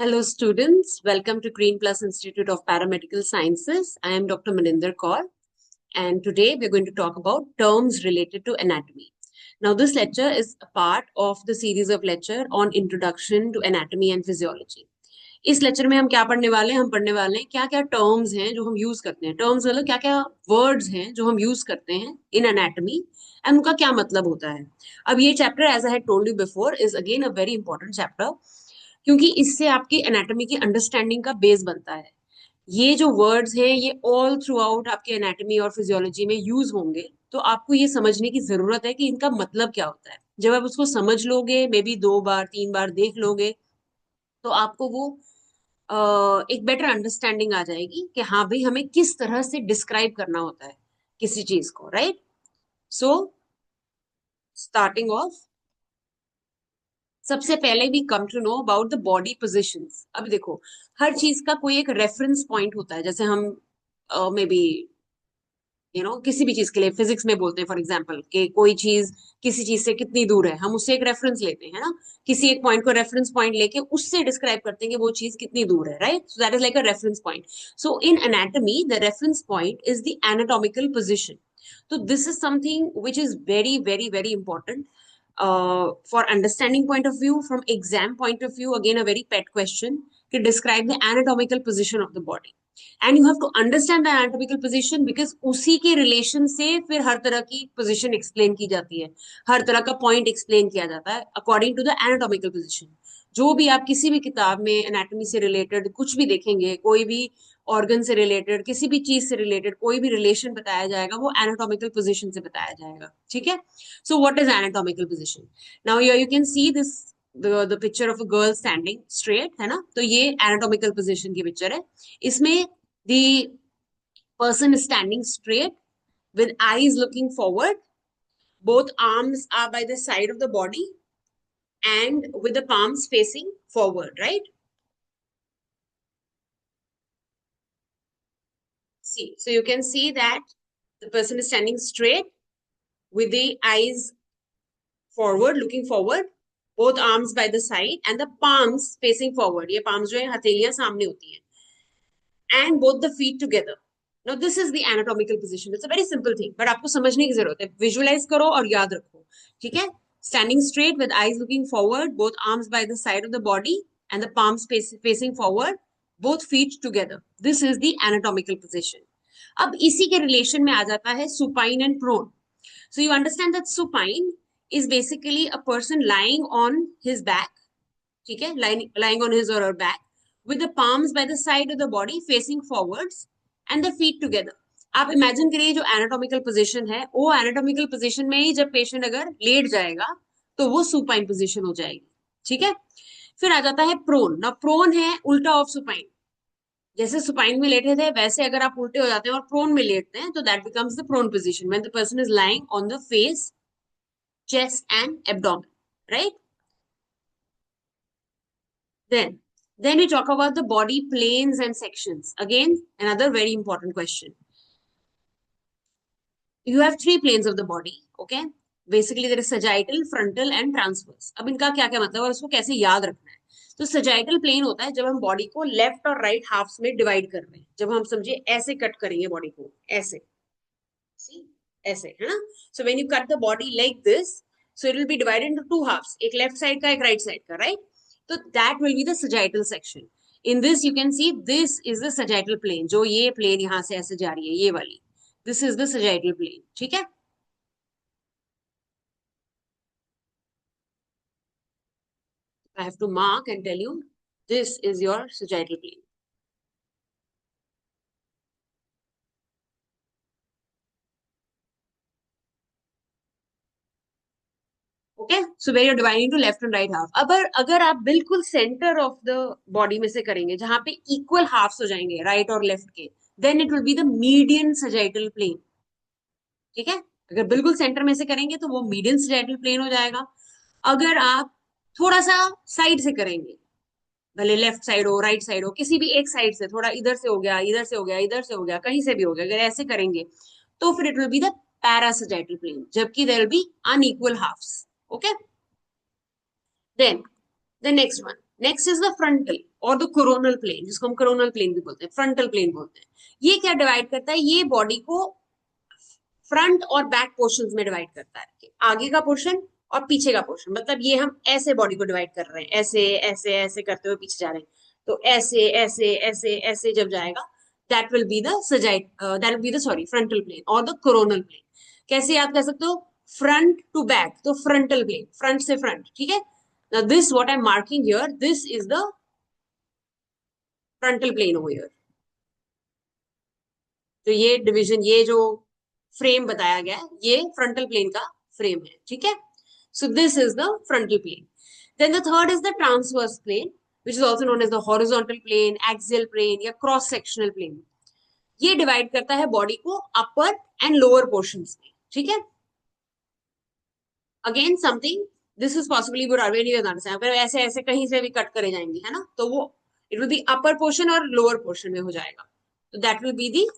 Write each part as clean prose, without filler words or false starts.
Hello, students. Welcome to Green Plus Institute of Paramedical Sciences. I am Dr. Maninder Kaur, and today we're going to talk about terms related to anatomy. Now, this lecture is a part of the series of lecture on Introduction to Anatomy and Physiology. इस lecture में हम क्या पढ़ने वाले हैं? हम पढ़ने वाले हैं क्या क्या टर्म्स हैं जो हम यूज करते हैं. टर्म्स मतलब क्या क्या वर्ड्स हैं जो हम यूज करते हैं इन एनाटॉमी एंड उनका क्या मतलब होता है. अब ये chapter, as I had told you before, is again a very important chapter, क्योंकि इससे आपकी एनाटॉमी की अंडरस्टैंडिंग का बेस बनता है. ये जो वर्ड्स हैं ये ऑल थ्रू आउट आपके एनाटॉमी और फिजियोलॉजी में यूज होंगे, तो आपको ये समझने की जरूरत है कि इनका मतलब क्या होता है. जब आप उसको समझ लोगे, मे बी 2 बार 3 बार देख लोगे, तो आपको वो एक बेटर अंडरस्टैंडिंग आ जाएगी कि हाँ भाई, हमें किस तरह से डिस्क्राइब करना होता है किसी चीज को, राइट. सो स्टार्टिंग ऑफ, सबसे पहले we come to know about the body positions. अब देखो, हर चीज का कोई एक रेफरेंस पॉइंट होता है. जैसे हम मे बी किसी भी चीज के लिए फिजिक्स में बोलते हैं, फॉर एग्जाम्पल, कि कोई चीज किसी चीज से कितनी दूर है, हम उससे एक रेफरेंस लेते हैं, है ना. किसी एक पॉइंट को रेफरेंस पॉइंट लेके उससे डिस्क्राइब करते हैं कि वो चीज कितनी दूर है, right. So that is like a reference point. So in anatomy the reference point is the anatomical position. तो this is something which is very very very important for understanding point of view. From exam point of view, again a very pet question, to describe the anatomical position of the body. And you have to understand the anatomical position because उसी के relation से फिर हर तरह की position explain की जाती है, हर तरह का point explain किया जाता है according to the anatomical position. जो भी आप किसी भी किताब में anatomy से related कुछ भी देखेंगे, कोई भी organ से related, किसी भी चीज से related कोई भी relation बताया जाएगा, वो anatomical position से बताया जाएगा. ठीक है. So what is anatomical position? Now here you can see this, the picture of a girl standing straight, है ना. तो ये anatomical position की picture है. इसमें the person is standing straight with eyes looking forward. Both arms are by the side of the body and with the palms facing forward, right? See, so you can see that the person is standing straight with the eyes forward, looking forward, both arms by the side and the palms facing forward. ये palms जो है हथेलियां सामने होती हैं, and both the feet together. Now this is the anatomical position. It's a very simple thing, but आपको समझने की जरूरत है. Visualize करो और याद रखो, ठीक है. Standing straight with eyes looking forward, both arms by the side of the body and the palms facing forward, both feet together. This is the anatomical position. अब इसी के रिलेशन में आ जाता है supine and prone. So you understand that supine is basically a person lying on his back, ठीक है, lying on his or her back with the palms by the side of the body facing forwards and the feet together. आप imagine करिए जो anatomical position है, वो anatomical position में ही जब patient अगर लेट जाएगा तो वो सुपाइन पोजीशन हो जाएगी. ठीक है. फिर आ जाता है प्रोन. ना प्रोन है उल्टा ऑफ सुपाइन. जैसे सुपाइन में लेटे थे वैसे अगर आप उल्टे हो जाते हैं और प्रोन में लेटते हैं तो that becomes the prone position when the person is lying on the face, chest and abdomen, right. Then we talk about the body planes and sections. Again, another very important question. You have 3 planes of the body, okay. Basically there is sagittal, frontal and transverse. अब इनका क्या क्या मतलब है और उसको कैसे याद रखना है. तो सजाइटल प्लेन होता है जब हम बॉडी को लेफ्ट और राइट हाफ्स में डिवाइड कर रहे हैं. जब हम समझे ऐसे कट करेंगे बॉडी को, ऐसे, सी, ऐसे, है ना. So when you cut the body like this, so it will be divided into 2 halves, एक लेफ्ट साइड का एक राइट साइड का, राइट. तो that will be the sagittal section. In this you can see this is the sagittal plane. जो ये plane यहां से ऐसे जा रही है, ये वाली, this is the sagittal plane. ठीक है. I have to mark and tell you this is your sagittal plane. Okay. So where you're dividing to left and right half. अब अगर आप बिल्कुल सेंटर ऑफ द बॉडी में से करेंगे जहां पे इक्वल हाफ्स हो जाएंगे राइट और लेफ्ट के, then it will be the median sagittal plane. ठीक है. अगर बिल्कुल सेंटर में से करेंगे तो वो मीडियन सजाइटल प्लेन हो जाएगा. अगर आप थोड़ा सा साइड से करेंगे, भले लेफ्ट साइड हो राइट साइड हो, किसी भी एक साइड से, थोड़ा इधर से हो गया, इधर से हो गया, इधर से हो गया, कहीं से भी हो गया, अगर ऐसे करेंगे तो फिर it will be the parasagittal plane, जबकि there will be unequal halves. Okay. Then the next one. Next is the frontal और द कोरोनल प्लेन, जिसको हम कोरोनल प्लेन भी बोलते हैं, फ्रंटल प्लेन बोलते हैं। ये क्या डिवाइड करता है, ये बॉडी को फ्रंट और बैक पोर्शन में डिवाइड करता है, कि आगे का पोर्शन और पीछे का पोर्शन। मतलब ये हम ऐसे बॉडी को डिवाइड कर रहे हैं, ऐसे ऐसे ऐसे करते हुए पीछे जा रहे हैं, तो ऐसे ऐसे ऐसे ऐसे जब जाएगा, that will be the sagittal, that will be the sorry frontal plane और द कोरोनल प्लेन। कैसे याद कर सकते हो, फ्रंट टू बैक तो फ्रंटल प्लेन, फ्रंट से फ्रंट, ठीक है। Now this what I am marking here, this is the frontal plane over here. तो ये डिवीजन, ये जो फ्रेम बताया गया है, ये फ्रंटल प्लेन का फ्रेम है, ठीक है। So this is the frontal plane. Then the third is the transverse plane, which is also known as the horizontal plane, axial plane या क्रॉस सेक्शनल प्लेन। ये डिवाइड करता है बॉडी को अपर and lower portions में, ठीक है। Again something, this is possibly would very अगर ऐसे ऐसे कहीं से भी कट करे जाएंगे, है ना, तो वो it will B upper portion और लोअर पोर्शन में हो जाएगा, तो that will be the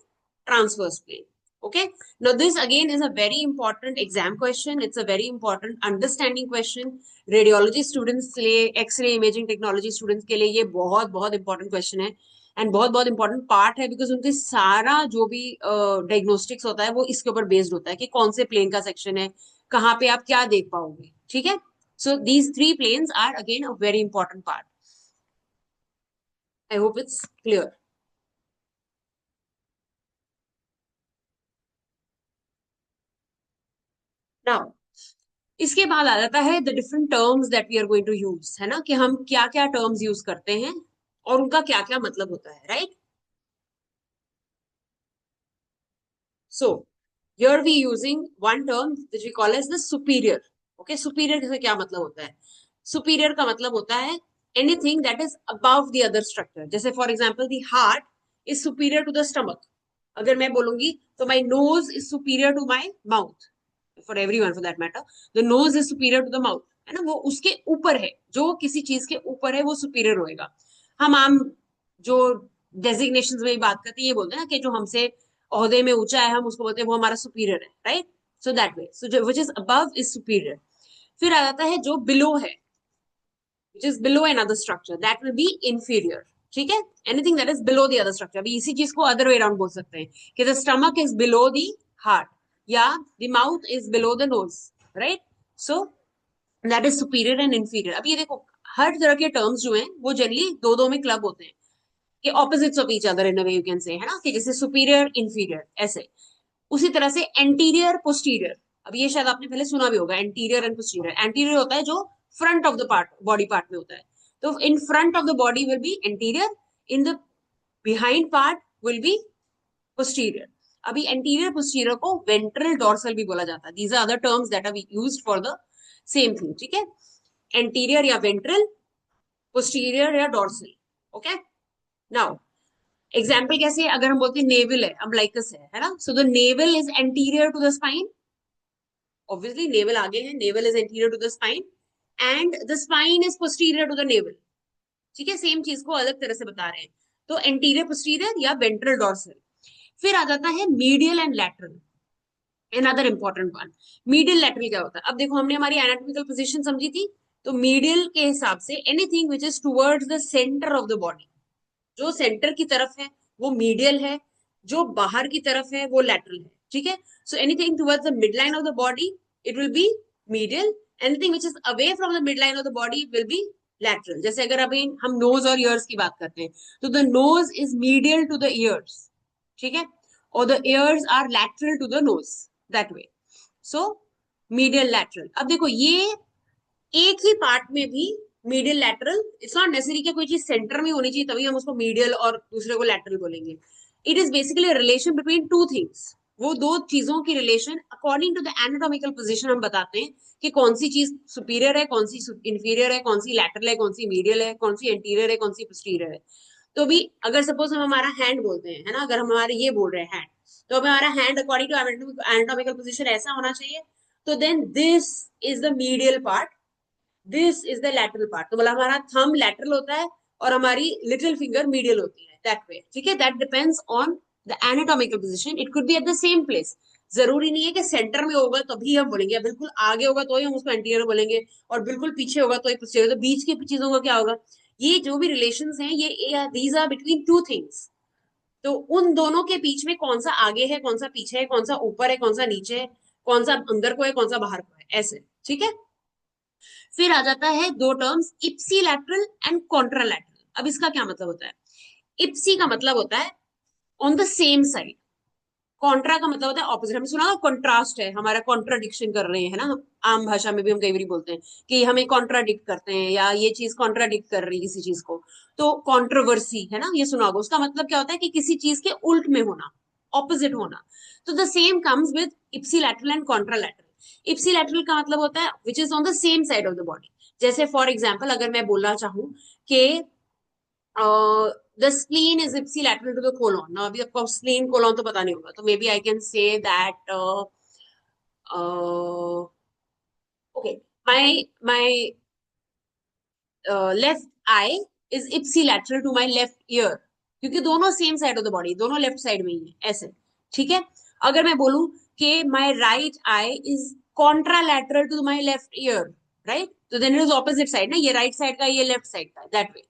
transverse plane. Okay, now this again is a very important exam question. It's a very important understanding question. Radiology students के लिए, X-ray imaging technology students के लिए ये बहुत बहुत important question है, and बहुत बहुत important part है, because उनके सारा जो भी diagnostics होता है वो इसके ऊपर based होता है, कि कौन से plane का section है, कहाँ पे आप क्या देख पाओगे, ठीक है। So these three planes are again a very important part. I hope it's clear. Now इसके बाद आ जाता है the different terms that we are going to use, है ना, कि हम क्या क्या टर्म्स यूज करते हैं और उनका क्या क्या मतलब होता है, right. So here we using one term which we call as the superior. Okay, superior से क्या मतलब होता है, सुपीरियर का मतलब होता है anything that is above the other structure. जैसे for example the heart is superior to the stomach, अगर मैं बोलूंगी तो my nose is superior to my mouth, for everyone for that matter, the nose is superior to the mouth, है ना, वो उसके ऊपर है, जो किसी चीज के ऊपर है वो सुपीरियर होएगा। हम आम जो डेजिग्नेशन में बात करते हैं, ये बोलते हैं ना कि जो हमसे ओहदे में ऊंचा है, हम उसको बोलते हैं वो हमारा सुपीरियर है, right. So that way, so which is above is superior. फिर आ जाता है जो बिलो है, which is below another structure, that will be inferior, ठीक है। Anything that is below the other structure. अभी इसी चीज को अदर वे अराउंड बोल सकते हैं, कि the stomach is below the heart, या the mouth is below the nose, right. So that is superior and inferior. अब ये देखो, हर तरह के टर्म्स जो हैं वो जनरली दो दो में क्लब होते हैं, कि opposites of each other in a way you can say, है ना, कि जैसे सुपीरियर इंफीरियर ऐसे। उसी तरह से एंटीरियर पोस्टीरियर, अब ये शायद आपने पहले सुना भी होगा, एंटीरियर एंड पोस्टीरियर। एंटीरियर होता है जो front of the part, body part में होता है, तो in front of the body will be anterior, in the behind part will be posterior. अभी एंटीरियर पोस्टीरियर को वेंट्रल डॉर्सल भी बोला जाता है। These are other terms that are used for the same thing, ठीक है। एंटीरियर या ventral, posterior या डॉर्सल। ओके, नाउ एग्जाम्पल कैसे, अगर हम बोलते हैं नेवल है, अम्बलाइकस है ना, so the navel is anterior to the spine, obviously navel आगे है, navel is anterior to the spine, and the spine is posterior to the navel, ठीक है। सेम चीज को अलग तरह से बता रहे हैं, तो एंटीरियर पोस्टीरियर या वेंट्रल डॉर्सल। फिर आ जाता है medial and lateral, another important one. Medial lateral क्या होता है, अब देखो हमने हमारी एनाटॉमिकल पोजीशन समझी थी, तो मीडियल के हिसाब say anything which is towards the centre of the body, जो सेंटर की तरफ है वो मीडियल है, जो बाहर की तरफ है वो लैटरल है, ठीक है। So anything towards the mid line of the body it will B medial, anything which is away from the mid line of the body will B lateral. जैसे अगर अभी हम नोज और ईयर्स की बात करते हैं, तो the nose is medial to the ears, ठीक है, और the ears are lateral to the nose, that way. So medial lateral. अब देखो ये एक ही पार्ट में भी medial lateral, it's not necessary कि कोई चीज सेंटर में होनी चाहिए तभी हम उसको मीडियल और दूसरे को लैटरल बोलेंगे। It is basically relation between two things, वो दो चीजों की relation according to the anatomical position हम बताते हैं, कि कौन सी चीज सुपीरियर है, कौन सी इंफीरियर है, कौन सी लैटरल है, कौन सी मीडियल है, कौन सी एंटीरियर है, कौन सी पोस्टीरियर है। तो भी अगर सपोज हम हमारा हैंड बोलते हैं, है ना, अगर हम हमारे ये बोल रहे हैं हैंड, तो हमें हमारा hand according to anatomical position ऐसा होना चाहिए, तो then this is the medial part, this is the lateral part. तो बोला हमारा थंब लैटरल होता है और हमारी लिटिल फिंगर मीडियल होती है, दैट वे, ठीक है। That depends on the anatomical position, it could be at the same place. जरूरी नहीं है कि सेंटर में होगा तभी हम बोलेंगे, बिल्कुल आगे होगा तो ही हम उसको एंटीरियर बोलेंगे, और बिल्कुल पीछे होगा तो ही पोस्टीरियर। तो बीच की चीजों का क्या होगा, ये जो भी रिलेशंस हैं ये these are between two things. तो उन दोनों के बीच में कौन सा आगे है, कौन सा पीछे है, कौन सा ऊपर है, कौन सा नीचे है, कौन सा अंदर को है, कौन सा बाहर को है, ऐसे। ठीक है। फिर आ जाता है दो टर्म्स, इप्सी लैटरल एंड कॉन्ट्रालैटरल। अब इसका क्या मतलब होता है? इप्सी का मतलब होता है on the same side, Contra का मतलब होता है ऑपोजिट। हमने सुना ना कंट्रास्ट है हमारा, कॉन्ट्राडिक्शन कर रहे हैं ना, आम भाषा में भी हम कई बार बोलते हैं कि हमें कॉन्ट्राडिक्ट करते हैं या ये चीज कॉन्ट्राडिक्ट कर रही है किसी चीज को। तो कॉन्ट्रोवर्सी है ना, ये सुना होगा। उसका मतलब क्या होता है कि किसी चीज के उल्ट में होना, ऑपोजिट होना। तो the same comes with ipsilateral and contralateral. Ipsilateral का मतलब होता है which is on the same side of the body. जैसे फॉर एग्जाम्पल अगर मैं बोलना चाहूँ कि the spleen is ipsilateral to the colon. Now, अभी आपको spleen colon तो पता नहीं होगा, तो maybe I can say that uh, okay, my left eye is ipsilateral to my left ear, क्योंकि दोनों same side of the body, दोनों लेफ्ट साइड में ही है, ऐसे। ठीक है। अगर मैं बोलूं कि my right eye is contralateral to my left ear, right? तो then it is opposite side ना, ये राइट साइड का, ये लेफ्ट साइड का, that way.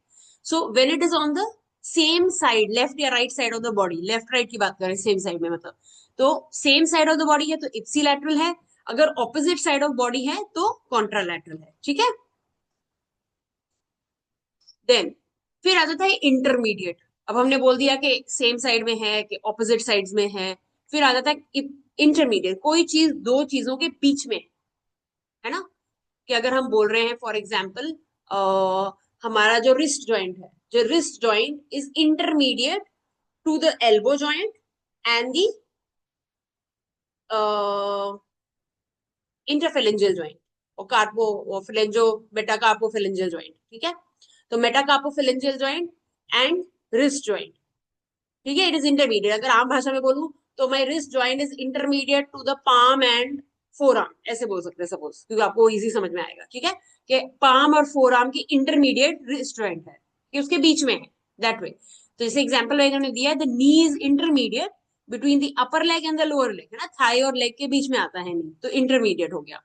So when it is on the same side, left या right side of the body, left right की बात करें सेम साइड में मतलब, तो same side of the body है तो इप्सिलैटरल है, अगर ऑपोजिट साइड ऑफ बॉडी है तो कॉन्ट्रालैटरल है। ठीक है। देन फिर आ जाता है इंटरमीडिएट। अब हमने बोल दिया कि सेम साइड में है कि ऑपोजिट साइड्स में है। फिर आ जाता है इंटरमीडिएट, कोई चीज दो चीजों के बीच में है ना। कि अगर हम बोल रहे हैं फॉर एग्जाम्पल हमारा जो रिस्ट जॉइंट है, जो wrist joint is intermediate to the elbow joint and the interphalangeal joint और कार्पो फिलेंजो मेटाकार्पोफिलेंजियल जॉइंट। ठीक है। तो metacarpophalangeal joint and wrist joint, ठीक है, इट इज इंटरमीडिएट। अगर आम भाषा में बोलूं तो my wrist joint is intermediate to the palm and forearm, ऐसे बोल सकते हैं सपोज, क्योंकि आपको इजी समझ में आएगा। ठीक है। कि पाम और फोर आर्म की इंटरमीडिएट रिस्ट जॉइंट है, कि उसके बीच में है, दैट वे। तो जैसे एग्जाम्पल उन्होंने दिया है, the knee is intermediate between the upper leg and the lower leg, है ना, थाई और लेग के बीच में आता है नी, तो इंटरमीडिएट हो गया।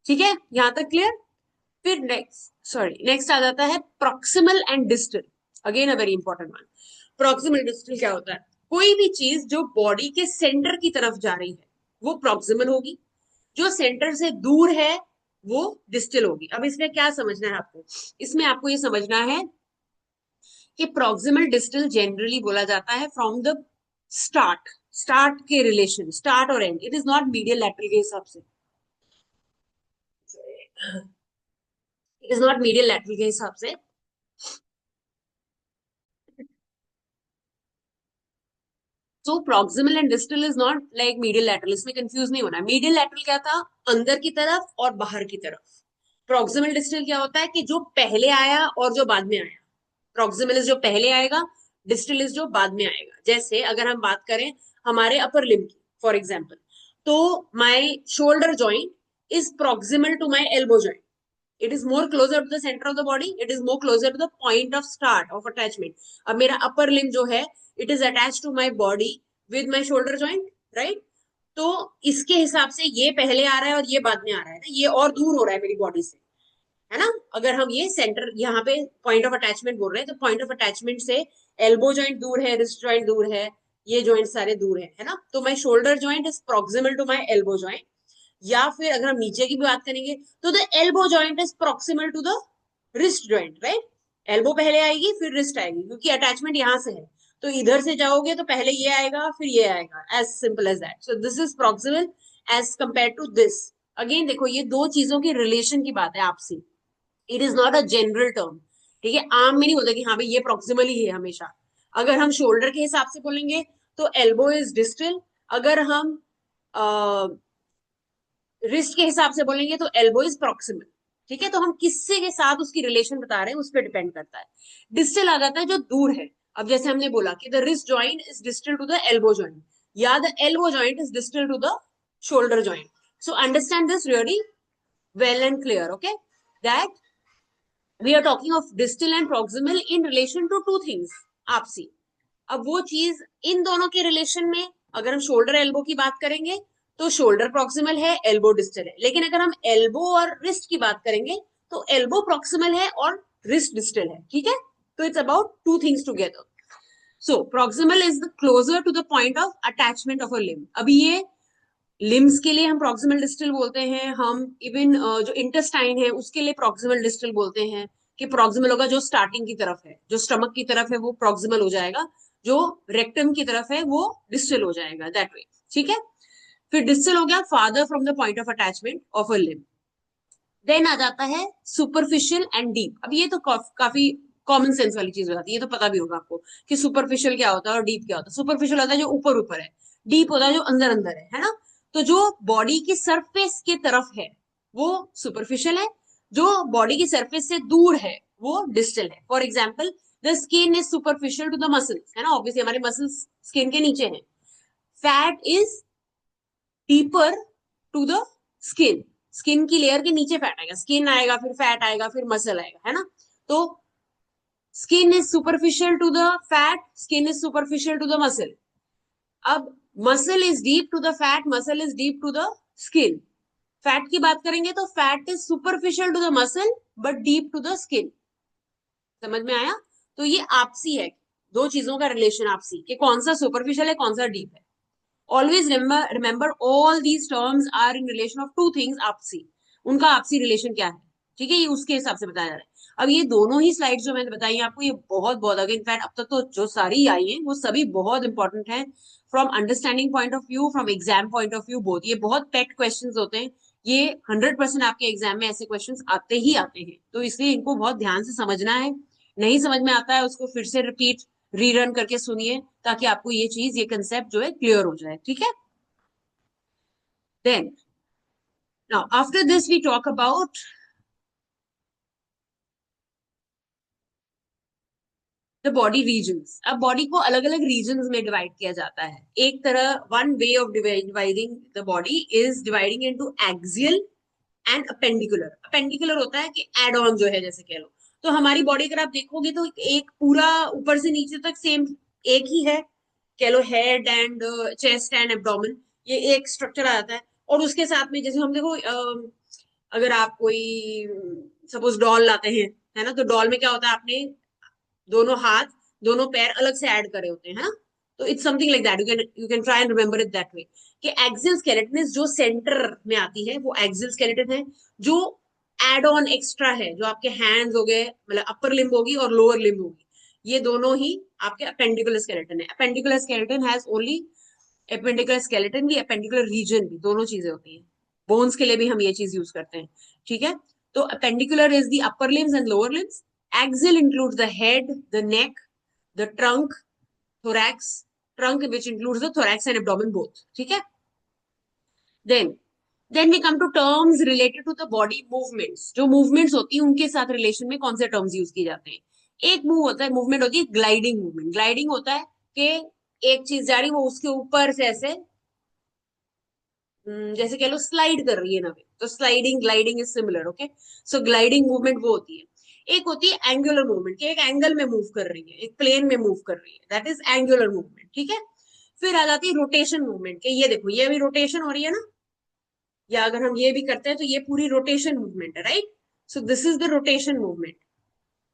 ठीक है, यहां तक क्लियर। फिर नेक्स्ट आ जाता है proximal and distal. Again a very important one. Proximal distal क्या होता है? कोई भी चीज जो बॉडी के सेंटर की तरफ जा रही है वो प्रॉक्सिमल होगी, जो सेंटर से दूर है वो डिस्टल होगी। अब इसमें क्या समझना है आपको? इसमें आपको ये समझना है कि प्रॉक्सिमल डिस्टल जनरली बोला जाता है फ्रॉम द स्टार्ट, स्टार्ट के रिलेशन, स्टार्ट और end. It is not medial lateral के हिसाब से, it is not medial lateral के हिसाब से। So proximal and distal is not like medial lateral, इसमें कंफ्यूज नहीं होना। मीडियल लैटरल क्या था? अंदर की तरफ और बाहर की तरफ। प्रॉक्सिमल डिस्टल क्या होता है? कि जो पहले आया और जो बाद में आया। प्रॉक्सिमल इज जो पहले आएगा, डिस्टल इज जो बाद में आएगा। जैसे अगर हम बात करें हमारे अपर लिम्ब की फॉर एग्जाम्पल, तो my shoulder joint is proximal to my elbow joint. It is more closer to the centre of the body, it is more closer to the point of start of attachment. अब मेरा upper limb जो है, it is attach to my body with my shoulder joint, right? तो इसके हिसाब से ये पहले आ रहा है और ये बाद में आ रहा है ना, ये और दूर हो रहा है मेरी बॉडी से, है ना। अगर हम ये सेंटर यहाँ पे पॉइंट ऑफ अटैचमेंट बोल रहे हैं, तो पॉइंट ऑफ अटैचमेंट से एल्बो जॉइंट दूर है, रिस्ट जॉइंट दूर है, ये जॉइंट सारे दूर है ना। तो my shoulder joint is proximal to my elbow joint. या फिर अगर हम नीचे की भी बात करेंगे तो the elbow joint is proximal to the wrist joint, right? Elbow पहले आएगी फिर रिस्ट आएगी, क्योंकि अटैचमेंट यहां से है। तो इधर से जाओगे तो पहले ये आएगा फिर ये आएगा, as simple as that. So this is proximal as compare to this. Again देखो, ये दो चीजों की रिलेशन की बात है आपसी, it is not a general term. ठीक है, आम में नहीं होता कि हाँ भाई ये प्रॉक्सिमल ही है हमेशा। अगर हम शोल्डर के हिसाब से बोलेंगे तो एल्बो इज डिस्टल, अगर हम रिस्ट के हिसाब से बोलेंगे तो एल्बो इज प्रॉक्सिमल। ठीक है, तो हम किससे के साथ उसकी रिलेशन बता रहे हैं उस पर डिपेंड करता है। डिस्टल आ जाता है जो दूर है। अब जैसे हमने बोला कि the wrist joint is distal to the elbow joint, या the elbow joint is distal to the shoulder joint. So understand this really well and clear, okay, that we are talking of distal and proximal in relation to two things, आपसी। अब वो चीज इन दोनों के relation में, अगर हम shoulder elbow की बात करेंगे तो शोल्डर प्रॉक्सिमल है, एल्बो डिस्टल है। लेकिन अगर हम एल्बो और रिस्ट की बात करेंगे तो एल्बो प्रॉक्सिमल है और रिस्ट डिस्टल है, ठीक है। तो it's about two things together. So proximal is the closer to the point of attachment of a limb. अभी ये लिम्स के लिए हम प्रॉक्सिमल डिस्टल बोलते हैं, हम इवन जो इंटेस्टाइन है उसके लिए प्रॉक्सिमल डिस्टल बोलते हैं, कि प्रॉक्सिमल होगा जो स्टार्टिंग की तरफ है, जो स्टमक की तरफ है वो प्रॉक्सिमल हो जाएगा, जो रेक्टम की तरफ है वो डिस्टल हो जाएगा, दैट वे, ठीक है। फिर डिस्टल हो गया farther from the point of attachment of a limb. Then आ जाता है सुपरफिशियल एंड डीप। अब ये तो काफी कॉमन सेंस वाली चीज हो जाती है, ये तो पता भी होगा आपको कि सुपरफिशियल क्या होता है और डीप क्या होता है। सुपरफिशियल होता है जो ऊपर ऊपर है, डीप होता है जो अंदर अंदर है ना। तो जो बॉडी की सरफेस के तरफ है वो सुपरफिशियल है, जो बॉडी की सरफेस से दूर है वो डिस्टल है। For example, the skin is superficial to the muscles, है ना, ऑब्वियसली हमारे मसल्स स्किन के नीचे हैं। Fat is deeper to the skin, skin की लेयर के नीचे फैट आएगा, स्किन आएगा फिर फैट आएगा फिर मसल आएगा, है ना। तो skin is superficial to the fat, skin is superficial to the muscle. अब muscle is deep to the fat, muscle is deep to the skin. Fat की बात करेंगे तो fat is superficial to the muscle but deep to the skin. समझ में आया? तो ये आपसी है, दो चीजों का रिलेशन आपसी, कि कौन सा सुपरफिशियल है कौन सा डीप है। Always remember all these terms are in relation of two things आपसी। उनका आपसी रिलेशन क्या है, ठीक है, ये उसके हिसाब से बताया जा रहा है। अब ये दोनों ही स्लाइड्स जो मैंने बताई आपको, ये बहुत बहुत अगर इनफैक्ट अब तक तो जो सारी आई हैं वो सभी बहुत इंपॉर्टेंट है, from understanding point of view, from exam point of view both. ये बहुत पेट क्वेश्चंस होते हैं, ये 100% आपके एग्जाम में ऐसे क्वेश्चंस आते ही आते हैं, तो इसलिए इनको बहुत ध्यान से समझना है। नहीं समझ में आता है उसको फिर से रिपीट रीरन करके सुनिए, ताकि आपको ये चीज, ये कंसेप्ट जो है क्लियर हो जाए, ठीक है। Then, now after this we talk about the body regions. अब बॉडी को अलग अलग रीजन्स में डिवाइड किया जाता है। एक तरह, one way of dividing the body is dividing into axial and appendicular. Appendicular होता है कि एड ऑन जो है, जैसे कह लो, तो हमारी बॉडी अगर आप देखोगे तो एक पूरा ऊपर से नीचे तक सेम एक ही है, कह लो head and chest and abdomen, ये एक स्ट्रक्चर आ जाता है। और उसके साथ में जैसे हम देखो, अगर आप कोई सपोज डॉल लाते हैं, है ना, तो डॉल में क्या होता है, आपने दोनों हाथ दोनों पैर अलग से ऐड करे होते हैं, है ना। तो it's something like that, you can try and remember it that way, कि एक्सियल स्केलेटन जो सेंटर में आती है वो एक्सियल स्केलेटन है। जो एड ऑन एक्स्ट्रा है, जो आपके हैंड्स हो गए, मतलब अपर लिम्ब होगी और लोअर लिम्ब होगी, ये दोनों ही आपके अपेंडिकुलर स्केलेटन है। Appendicular skeleton has only appendicular skeleton भी, एपेंडिकुलर रीजन भी, दोनों चीजें होती हैं। बोन्स के लिए भी हम ये चीज यूज करते हैं, ठीक है। तो appendicular is the upper limbs and lower limbs. Axial includes the head, the neck, the trunk, thorax, trunk which includes the thorax and abdomen both. ठीक है? Then, then we come to terms related to the body movements. जो movements होती हैं उनके साथ relation में कौन से terms यूज किए जाते हैं। एक मूव होता है, मूवमेंट होती है ग्लाइडिंग मूवमेंट। ग्लाइडिंग होता है कि एक चीज जा रही है वो उसके ऊपर से ऐसे, जैसे कह लो स्लाइड कर रही है ना, तो sliding gliding is similar, okay. So gliding movement वो होती है। एक होती है एंगुलर मूवमेंट, कि एक एंगल में मूव कर रही है, एक प्लेन में मूव कर रही है, दैट इज एंगुलर मूवमेंट, ठीक है। फिर आ जाती है रोटेशन मूवमेंट, कि ये देखो ये अभी रोटेशन हो रही है ना, या अगर हम ये भी करते हैं तो ये पूरी रोटेशन मूवमेंट है, right. So this is the rotation movement,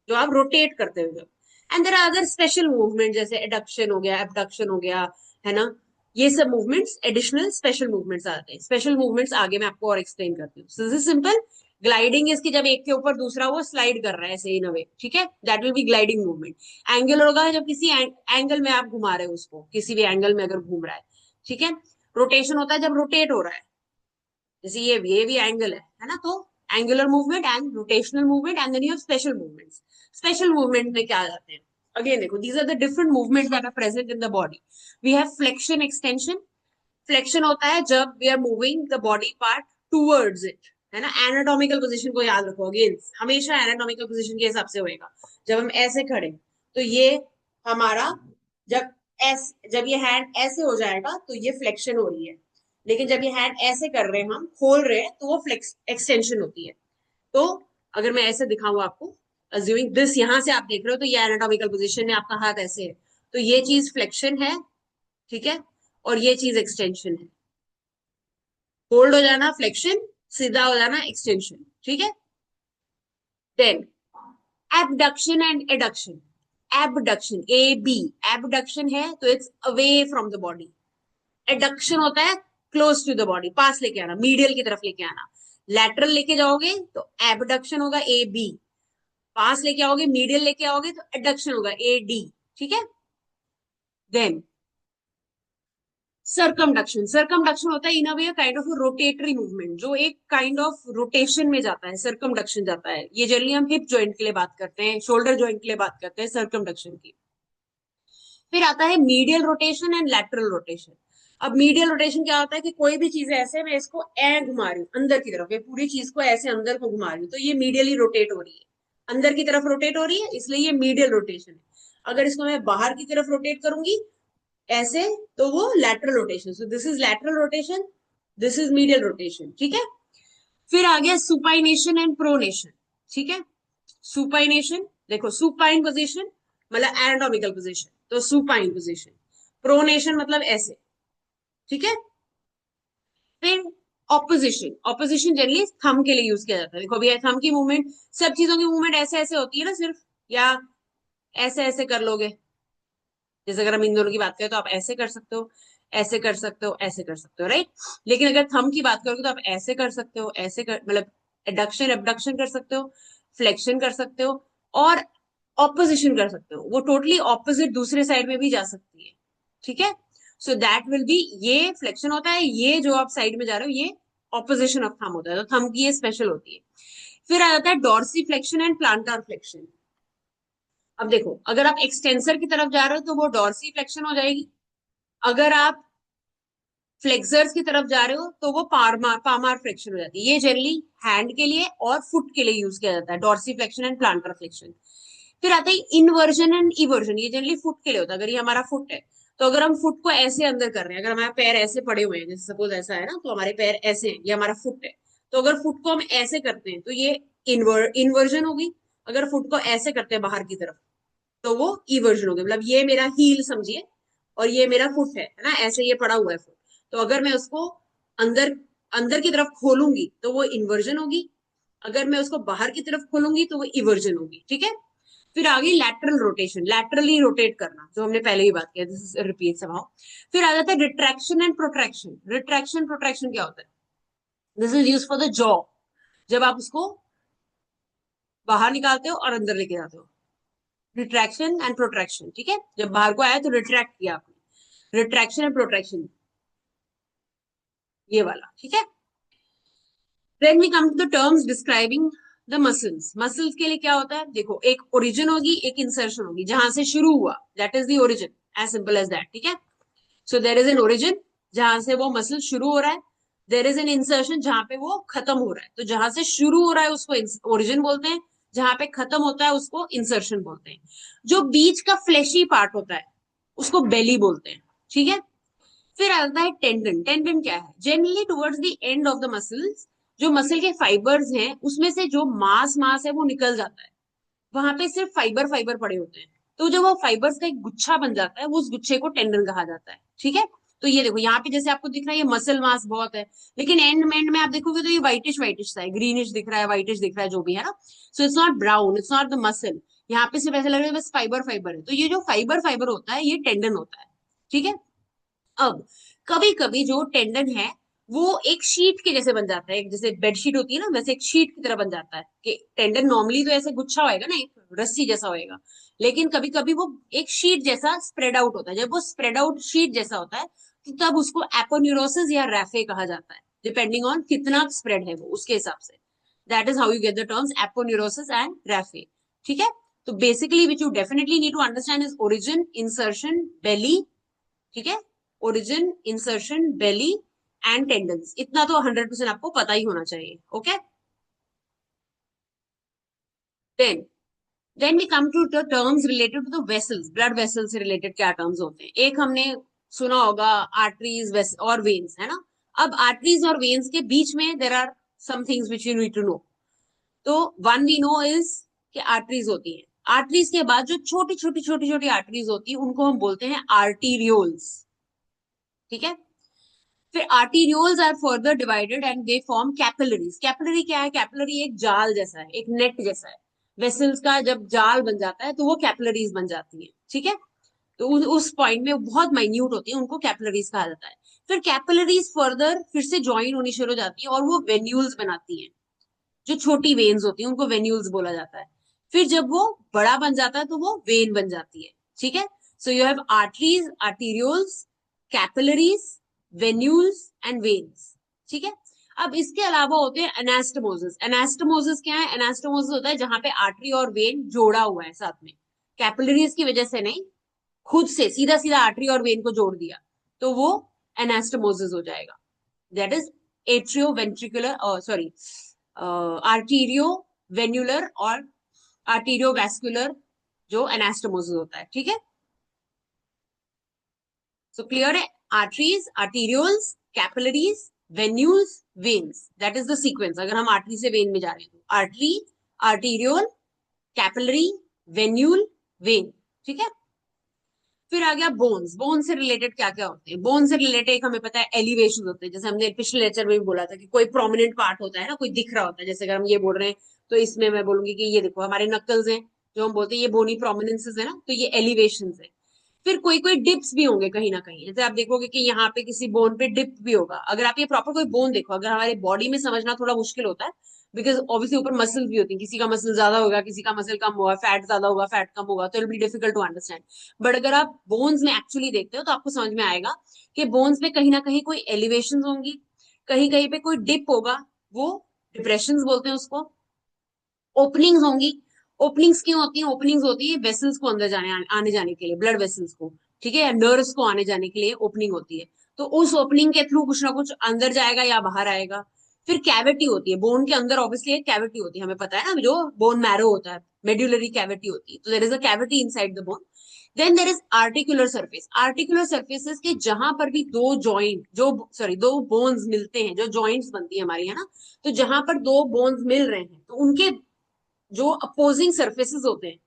जो आप रोटेट करते हो जब। And there are other special movement, जैसे एडक्शन हो गया, एबडक्शन हो गया, है ना। ये सब मूवमेंट्स एडिशनल स्पेशल मूवमेंट्स आते हैं। स्पेशल मूवमेंट्स आगे मैं आपको और एक्सप्लेन करती हूँ। This is simple. ग्लाइडिंग इसकी जब एक के ऊपर दूसरा वो स्लाइड कर रहा है ऐसे इन अ वे, ठीक है, that will B gliding movement. Angular होगा जब किसी एंगल में आप घुमा रहे हो उसको, किसी भी एंगल में अगर घूम रहा है, ठीक है। रोटेशन होता है जब रोटेट हो रहा है, जैसे ये भी एंगल है ना। तो angular movement and rotational movement, and then you have special movements. Special movement में क्या आ जाते हैं, अगेन देखो, these are the different movements that are present in the body. We have flexion, extension. Flexion होता है जब we are moving the body part towards it, है ना। एनाटॉमिकल पोजीशन को याद रखो, अगेन हमेशा एनाटॉमिकल पोजीशन के हिसाब से होएगा। जब हम ऐसे खड़े, तो ये हमारा, जब जब ये हैंड ऐसे हो जाएगा तो ये फ्लेक्शन हो रही है। लेकिन जब ये हैंड ऐसे कर रहे हैं, हम खोल रहे हैं, तो वो फ्लेक्स एक्सटेंशन होती है। तो अगर मैं ऐसे दिखाऊं आपको, अज्यूमिंग दिस, यहां से आप देख रहे हो तो ये एनाटॉमिकल पोजीशन है, आपका हाथ ऐसे है, तो ये चीज फ्लेक्शन है, ठीक है। और ये चीज एक्सटेंशन है। होल्ड हो जाना फ्लेक्शन, सीधा हो जाना एक्सटेंशन, ठीक है। Then abduction and adduction. Abduction, A B, abduction है तो it's away from the body. Adduction होता है क्लोज टू द बॉडी, पास लेके आना, मीडियल की तरफ लेके आना। लैटरल लेके जाओगे तो एबडक्शन होगा ए बी, पास लेके आओगे मीडियल लेके आओगे तो एडक्शन होगा ए डी। ठीक है। देन सरकमडक्शन, सरकमडक्शन होता है इन अ वे काइंड ऑफ रोटेटरी मूवमेंट, जो एक काइंड ऑफ रोटेशन में जाता है, सरकमडक्शन जाता है। ये जनरली हम हिप जॉइंट के लिए बात करते हैं, शोल्डर जॉइंट के लिए बात करते हैं सरकमडक्शन की। फिर आता है medial rotation and lateral rotation. अब मीडियल रोटेशन क्या होता है कि कोई भी चीज ऐसे, मैं इसको ए घुमा रही हूँ अंदर की तरफ, ये पूरी चीज को ऐसे अंदर को घुमा रही हूँ तो ये मीडियली रोटेट हो रही है, अंदर की तरफ रोटेट हो रही है, इसलिए ये मीडियल रोटेशन है। अगर इसको मैं बाहर की तरफ रोटेट करूंगी ऐसे तो वो lateral rotation. So this is lateral rotation, this is medial rotation. ठीक है। फिर आ गया सुपाइनेशन एंड प्रोनेशन। ठीक है। सुपाइनेशन, देखो सुपाइन पोजीशन मतलब एनाटॉमिकल पोजीशन, तो सुपाइन पोजीशन। प्रोनेशन मतलब ऐसे। ठीक है। फिर ऑपोजिशन, ऑपोजिशन जनरली थंब के लिए यूज किया जाता है। देखो भैया थंब की मूवमेंट, सब चीजों की मूवमेंट ऐसे ऐसे होती है ना सिर्फ, या ऐसे ऐसे कर लोगे। जैसे अगर हम इन दोनों की बात करें तो आप ऐसे कर सकते हो, ऐसे कर सकते हो, ऐसे कर सकते हो, राइट। लेकिन अगर थंब की बात करोगे तो आप ऐसे कर सकते हो, ऐसे कर, मतलब एडक्शन एबडक्शन कर सकते हो, फ्लेक्शन कर सकते हो, और ऑपोजिशन कर सकते हो। वो टोटली ऑपोजिट दूसरे साइड में भी जा सकती है। ठीक है। सो दैट विल बी, ये फ्लेक्शन होता है, ये जो आप साइड में जा रहे हो ये ऑपोजिशन ऑफ थंब होता है, तो थंब की ये स्पेशल होती है। फिर आ जाता है डॉर्सी फ्लेक्शन एंड प्लांटार फ्लेक्शन। अब देखो अगर आप एक्सटेंसर की तरफ जा रहे हो तो वो डॉर्सी फ्लेक्शन हो जाएगी, अगर आप फ्लेक्सर्स की तरफ जा रहे हो तो वो पामार फ्लेक्शन हो जाती है। ये जनरली हैंड के लिए और फुट के लिए यूज किया जाता है, dorsiflexion and plantar flexion. फिर आता है इनवर्जन एंड इवर्जन, ये जनरली फुट के लिए होता है। अगर ये हमारा फुट है तो अगर हम फुट को ऐसे अंदर कर रहे हैं, अगर हमारे पैर ऐसे पड़े हुए हैं, जैसे सपोज ऐसा है ना, तो हमारे पैर ऐसे हैं, ये हमारा फुट है। तो अगर फुट को हम ऐसे करते हैं तो ये इन्वर्जन होगी। अगर फुट को ऐसे करते हैं बाहर की तरफ तो वो इवर्जन हो गया। मतलब ये मेरा हील समझिए और ये मेरा फुट है ना, ऐसे ये पड़ा हुआ है फुट। तो अगर मैं उसको अंदर अंदर की तरफ खोलूंगी तो वो इन्वर्जन होगी, अगर मैं उसको बाहर की तरफ खोलूंगी तो वो इवर्जन होगी। ठीक है। फिर आगे लैटरल रोटेशन, लैटरली रोटेट करना, जो हमने पहले ही बात किया, दिस इज रिपीट समहाउ। फिर आ जाता है retraction and protraction. Retraction protraction क्या होता है? This is use for the jaw, जब आप उसको बाहर निकालते हो और अंदर लेके जाते हो। Retraction and protraction. ठीक है। जब बाहर को आया तो रिट्रैक्ट किया आपने, रिट्रैक्शन एंड प्रोट्रैक्शन, ये वाला। ठीक है। Then we come to the terms describing the muscles. Muscles के लिए क्या होता है? देखो एक ओरिजिन होगी, एक इंसर्शन होगी, जहां से शुरू हुआ that is the origin, as simple as that. ठीक है। So there is an origin जहां से वो मसल शुरू हो रहा है, देर इज एन इंसर्शन जहां पे वो खत्म हो रहा है। तो जहां से शुरू हो रहा है उसको ओरिजिन बोलते हैं, जहां पे खत्म होता है उसको इंसर्शन बोलते हैं। जो बीच का फ्लैशी पार्ट होता है उसको बेली बोलते हैं। ठीक है। फिर आता है टेंडन। टेंडन क्या है? Generally towards the end of the muscles, जो मसल के फाइबर्स हैं उसमें से जो मास मास है वो निकल जाता है, वहां पे सिर्फ फाइबर फाइबर पड़े होते हैं। तो जब वो फाइबर्स का एक गुच्छा बन जाता है वो उस गुच्छे को टेंडन कहा जाता है। ठीक है। तो ये देखो यहाँ पे जैसे आपको दिख रहा है ये मसल मास बहुत है, लेकिन एंड में आप देखोगे तो ये व्हाइटिश व्हाइटिश सा है, ग्रीनिश दिख रहा है, व्हाइटिश दिख रहा है, जो भी है ना। So it's not brown, it's not the muscle. यहाँ पे सिर्फ ऐसा लग रहा है बस फाइबर फाइबर है, तो ये जो फाइबर फाइबर होता है ये टेंडन होता है। ठीक है। अब कभी कभी जो टेंडन है वो एक शीट के जैसे बन जाता है, एक जैसे बेडशीट होती है ना वैसे एक शीट की तरह बन जाता है। कि टेंडन नॉर्मली तो ऐसे गुच्छा होएगा ना, एक रस्सी जैसा होएगा, लेकिन कभी कभी वो एक शीट जैसा स्प्रेड आउट होता है। जब वो स्प्रेड आउट शीट जैसा होता है तो तब उसको एपोन्यूरोसिस या रैफे कहा जाता है, डिपेंडिंग ऑन कितना स्प्रेड है वो, उसके हिसाब से। That is how you get the terms aponeurosis and raphe. ठीक है। तो basically which you definitely need to understand is origin, insertion, belly. ठीक है। Origin, insertion, belly and tendons, इतना तो 100% आपको पता ही होना चाहिए। Okay. Then then we come to the terms related to the vessels. Blood vessel से रिलेटेड क्या टर्म्स होते हैं? एक हमने सुना होगा आर्टरीज और वेन्स, है ना। अब आर्टरीज और वेन्स के बीच में there are some things which you need to know. तो वन वी नो इज कि आर्टरीज होती है, आर्टरीज के बाद जो छोटी छोटी छोटी छोटी आर्टरीज होती है उनको हम बोलते हैं आर्टीरियोल्स। ठीक है। फिर arterioles are further divided and they form capillaries. Capillary क्या है? कैपिलरी एक जाल जैसा है, एक नेट जैसा है। वेसल्स का जब जाल बन जाता है तो वो कैपिलरीज बन जाती है, ठीक है। तो उस पॉइंट में वो बहुत माइन्यूट होती है, उनको कैपिलरीज कहा जाता है। फिर कैपिलरीज फर्दर फिर से ज्वाइन होनी शुरू हो जाती है और वो वेन्यूल्स बनाती हैं। जो छोटी वेन्स होती हैं उनको वेन्यूल्स बोला जाता है। फिर जब वो बड़ा बन जाता है तो वो वेन बन जाती है, ठीक है। So you have arteries, arterioles, capillaries, venules and veins, ठीक है। अब इसके अलावा होते हैं एनास्टोमोसिस। एनास्टोमोसिस क्या है? एनास्टोमोसिस होता है जहां पे आर्टरी और वेन जोड़ा हुआ है साथ में, कैपिलरीज की वजह से नहीं, खुद से सीधा सीधा आर्टरी और वेन को जोड़ दिया, तो वो एनास्टोमोसिस हो जाएगा। That is atrioventricular, sorry, arterio venular और आर्टीरियो वैस्कुलर जो एनास्टोमोसिस होता है, ठीक है। सो क्लियर है? Arteries, arterioles, capillaries, venules, veins, that is the sequence. अगर हम आर्टरी से वेन में जा रहे हैं तो artery, arteriole, capillary, venule, when, ठीक है। फिर आ गया बोन्स। बोन से रिलेटेड क्या क्या होते हैं? बोन से रिलेटेड एक हमें पता है एलिवेशन होते हैं, जैसे हमने पिछले लेक्चर में भी बोला था कि कोई प्रोमिनेंट पार्ट होता है ना, कोई दिख रहा होता है। जैसे अगर हम ये बोल रहे हैं तो इसमें मैं बोलूंगी कि ये देखो हमारे नकल्स हैं, जो हम बोलते हैं ये बोनी प्रोमिनेंसेस है ना, तो ये एलिवेशन है। फिर कोई कोई डिप्स भी होंगे कहीं ना कहीं, जैसे आप देखोगे कि यहाँ पे किसी बोन पे डिप भी होगा। अगर आप ये प्रॉपर कोई बोन देखो, अगर हमारी बॉडी में समझना थोड़ा मुश्किल होता है, बिकॉज ऑब्वियसली ऊपर मसल्स भी होती है, किसी का मसल ज्यादा होगा, किसी का मसल कम होगा, फैट ज्यादा होगा, फैट कम होगा, तो it be difficult to understand. But अगर आप बोन्स में एक्चुअली देखते हो तो आपको समझ में आएगा कि बोन्स में कहीं ना कहीं कोई एलिवेशन होंगी, कहीं कहीं पे कोई डिप होगा, वो डिप्रेशन बोलते हैं उसको। ओपनिंग्स होंगी। ओपनिंग्स क्यों होती है? ओपनिंग्स होती है वेसल्स को अंदर जाने आने जाने के लिए, ब्लड वेसल्स को, ठीक है, या नर्व्स को आने जाने के लिए ओपनिंग होती है। तो उस ओपनिंग के थ्रू कुछ ना कुछ अंदर जाएगा या बाहर आएगा। फिर कैविटी होती है बोन के अंदर, ऑब्वियसली एक कैविटी होती है, हमें पता है ना, जो बोन मैरो होता है, मेड्यूलरी कैविटी होती है, तो there is a cavity inside the bone. Then there is articular surface. Articular surfaces के जहां पर भी दो जॉइंट, जो सॉरी दो बोन्स मिलते हैं, जो जॉइंट्स बनती है हमारी, है ना, तो जहां पर दो बोन्स मिल रहे हैं तो उनके जो अपोजिंग सर्फेसिस होते हैं,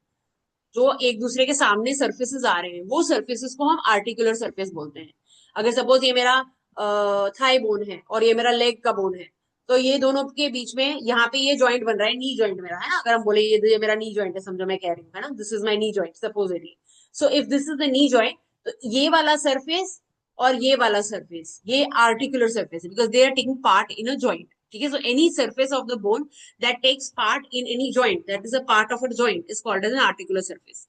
जो एक दूसरे के सामने सर्फेसिस आ रहे हैं, वो सर्फेसिस को हम आर्टिकुलर सर्फेस बोलते हैं। अगर सपोज ये मेरा थाई बोन है और ये मेरा लेग का बोन है, तो ये दोनों के बीच में यहाँ पे ये जॉइंट बन रहा है, नी जॉइंट मेरा, है ना। अगर हम बोले ये मेरा नी जॉइंट है, समझो मैं कह रही हूँ, है ना, this is my knee joint supposedly. So if this is the knee joint, तो ये वाला सरफेस और ये वाला सरफेस, ये आर्टिकुलर सरफेस है, because they are taking part in a joint, ठीक है। So any surface of the bone that takes part in any joint, that is a part of a joint, is called as an articular surface.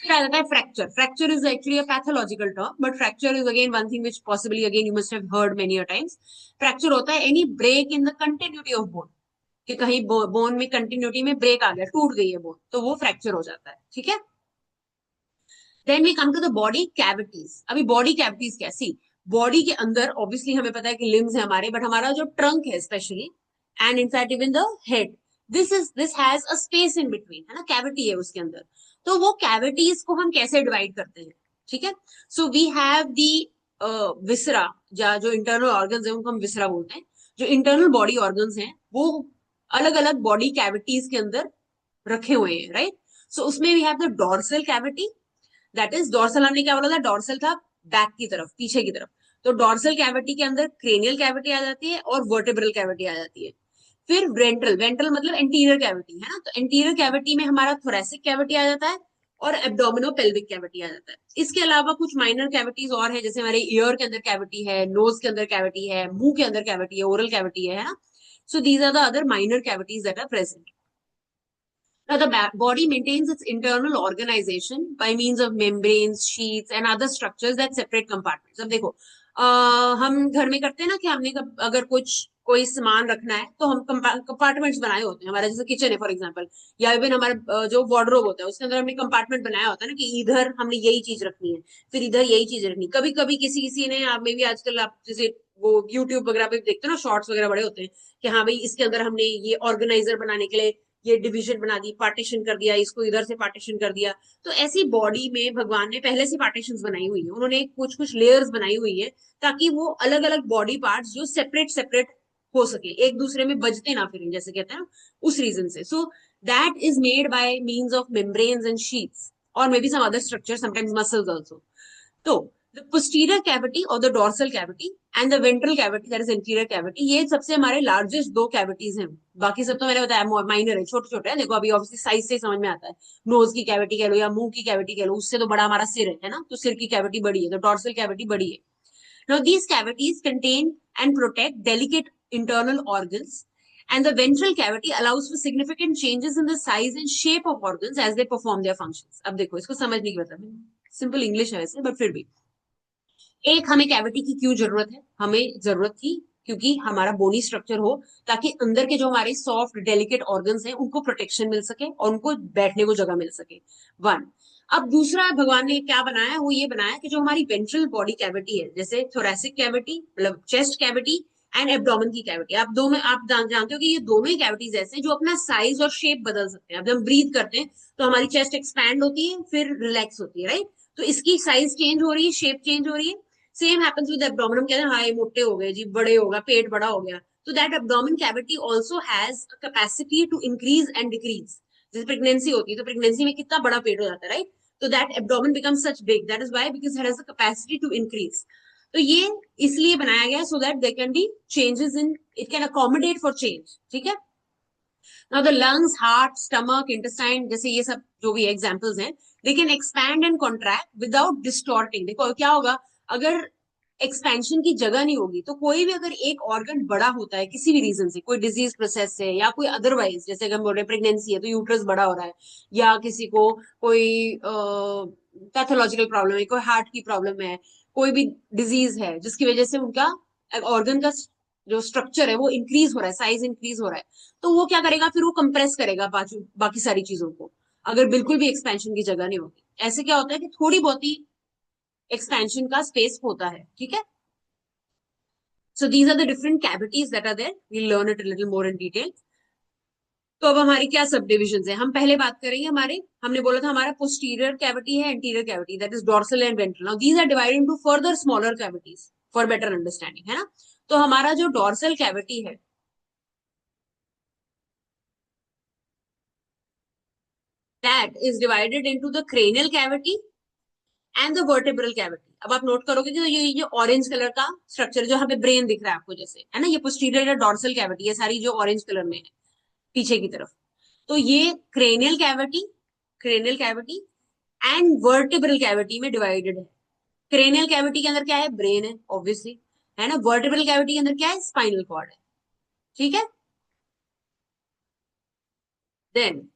फिर आ जाता है fracture. Fracture is actually a pathological term, but fracture is again one thing which possibly again you must have heard many a times. Fracture होता है any break in the continuity of bone, कि कहीं bone में continuity में break आ गया, टूट गई है बोन, तो वो फ्रैक्चर हो जाता है, ठीक है। Then we come to the body cavities. अभी बॉडी कैविटीज कैसी? बॉडी के अंदर ऑब्वियसली हमें पता है कि लिम्स है हमारे, बट हमारा जो ट्रंक है specially, and inside even the head, this has a space in between, है ना, कैविटी है उसके अंदर। तो वो कैविटीज को हम कैसे डिवाइड करते हैं, ठीक है। सो वी हैव दी विसरा, या जो इंटरनल ऑर्गन्स है उनको हम विसरा बोलते हैं। जो इंटरनल बॉडी ऑर्गन्स हैं वो अलग अलग बॉडी कैविटीज के अंदर रखे हुए हैं, राइट। सो उसमें we have the dorsal cavity, that is dorsal, हमने क्या बोला था, डॉर्सल था बैक की तरफ, पीछे की तरफ। तो डॉर्सल कैविटी के अंदर क्रेनियल कैविटी आ जाती है और वर्टेब्रल कैविटी आ जाती है। फिर वेंट्रल, वेंट्रल मतलब एंटीरियर कैविटी, है ना, तो एंटीरियर कैविटी में हमारा थोरेसिक कैविटी आ जाता है और एब्डोमिनो पेल्विक कैविटी आ जाता है। इसके अलावा कुछ माइनर कैविटीज और है, जैसे हमारे ईयर के अंदर कैविटी है, नोज के अंदर कैविटी है, मुंह के अंदर कैविटी है, ओरल कैविटी है ना। So these are the other minor cavities that are present. Now, the body maintains its internal organization by means of membranes, sheaths, and other structures that separate compartments. अब देखो, हम घर में करते हैं ना कि हमने अगर कुछ कोई सामान रखना है तो हम कंपार्टमेंट्स बनाए होते हैं, हमारा जैसे किचन है फॉर एग्जांपल, या इवन हमारा जो वार्डरोब होता है उसके अंदर हमने कंपार्टमेंट बनाया होता है ना, कि इधर हमने यही चीज रखनी है, फिर इधर यही चीज रखनी। कभी कभी किसी किसी ने, आप में भी आजकल आप जैसे वो यूट्यूब वगैरह पे देखते हो ना, शॉर्ट्स वगैरह बड़े होते हैं कि हाँ भाई इसके अंदर हमने ये ऑर्गेनाइजर बनाने के लिए ये डिवीजन बना दी, पार्टीशन कर दिया, इसको इधर से पार्टीशन कर दिया। तो ऐसी बॉडी में भगवान ने पहले से पार्टीशन बनाई हुई है, उन्होंने कुछ कुछ लेयर्स बनाई हुई है, ताकि वो अलग अलग बॉडी पार्ट्स जो सेपरेट सेपरेट हो सके, एक दूसरे में बजते ना फिर, जैसे कहते हैं ना, उस रीजन से। So that is made by means of membranes and sheets और may be some other structure, sometimes muscles also. तो द पोस्टीरियर कैविटी और the dorsal cavity and the ventral cavity that is interior cavity, ये सबसे हमारे largest दो cavities हैं। बाकी सब तो मैंने बताया माइनर है, छोटे छोटे हैं। देखो अभी ऑब्वियसली साइज से समझ में आता है, नोज की कैविटी कह लो या मुंह की कैविटी कह लो, उससे तो बड़ा हमारा सिर है ना, तो सिर की कैविटी बड़ी है, तो डोर्सल कैविटी बड़ी है। Now these cavities contain and protect delicate internal organs and the ventral cavity allows for significant changes in the size and shape of organs as they perform their functions. अब देखो इसको समझने की मतलब simple English है वैसे, but फिर भी एक हमें कैविटी की क्यों जरूरत है, हमें जरूरत थी क्योंकि हमारा बोनी स्ट्रक्चर हो, ताकि अंदर के जो हमारे सॉफ्ट डेलिकेट ऑर्गन्स हैं उनको प्रोटेक्शन मिल सके और उनको बैठने को जगह मिल सके। वन। अब दूसरा भगवान ने क्या बनाया, वो ये बनाया कि जो हमारी वेंट्रल बॉडी कैविटी है, जैसे थोरेसिक कैविटी मतलब चेस्ट कैविटी एंड एब्डोमेन की कैविटी, आप दोनों आप जानते हो कि ये दोनों ही कैविटीज ऐसे हैं जो अपना साइज और शेप बदल सकते हैं। अब जब हम ब्रीथ करते हैं तो हमारी चेस्ट एक्सपैंड होती है फिर रिलैक्स होती है, राइट? तो इसकी साइज चेंज हो रही है, शेप चेंज हो रही है। सेम हैपेंस विद एब्डोमेन, कहते हैं हाँ ये मोटे हो गए जी, बड़े हो गया, पेट बड़ा हो गया। तो that abdomen cavity also has a capacity to increase and decrease. जैसे प्रेगनेंसी होती है तो प्रेगनेंसी में कितना बड़ा पेट हो जाता है, राइट? तो that abdomen becomes such big, that is why because it has the capacity to increase. तो ये इसलिए बनाया गया so that there can be changes in, it can accommodate for change, ठीक है? Now the lungs, heart, stomach, intestine, जैसे ये सब जो भी एग्जांपल्स हैं, they can expand and contract without distorting. देखो क्या होगा, अगर एक्सपेंशन की जगह नहीं होगी तो कोई भी अगर एक ऑर्गन बड़ा होता है किसी भी रीजन से, कोई डिजीज प्रोसेस से या कोई अदरवाइज, जैसे अगर हम बोल रहे प्रेगनेंसी है तो यूट्रस बड़ा हो रहा है, या किसी को कोई पैथोलॉजिकल प्रॉब्लम है, कोई हार्ट की प्रॉब्लम है, कोई भी डिजीज है जिसकी वजह से उनका ऑर्गन का जो स्ट्रक्चर है वो इंक्रीज हो रहा है, साइज इंक्रीज हो रहा है, तो वो क्या करेगा, फिर वो कंप्रेस करेगा बाकी सारी चीजों को, अगर बिल्कुल भी एक्सपेंशन की जगह नहीं होगी। ऐसे क्या होता है कि थोड़ी बहुत ही एक्सपेंशन का स्पेस होता है, ठीक है? So these are the different cavities that are there, we learn it a little more in detail. तो अब हमारी क्या सब डिविजन है, हम पहले बात करेंगे हमारे, हमने बोला था हमारा पोस्टीरियर कैविटी है, anterior cavity, that is dorsal and ventral. Now these are divided into further smaller cavities for better understanding, है ना? तो हमारा जो डोर्सल कैविटी है that is divided into the cranial cavity and the vertebral cavity. अब आप note करोगे कि ये ऑरेंज कलर का स्ट्रक्चर जो यहाँ पे ब्रेन दिख रहा है आपको, जैसे है ना, ये पोस्टीरियर या डोर्सल कैविटी, ये सारी जो ऑरेंज कलर में है पीछे की तरफ, तो ये cranial cavity and vertebral cavity में डिवाइडेड है। क्रेनियल कैविटी के अंदर क्या है, ब्रेन है ऑब्वियसली, है ना? वर्टिब्रल कैविटी के अंदर क्या है, स्पाइनल कॉर्ड है, ठीक है? Then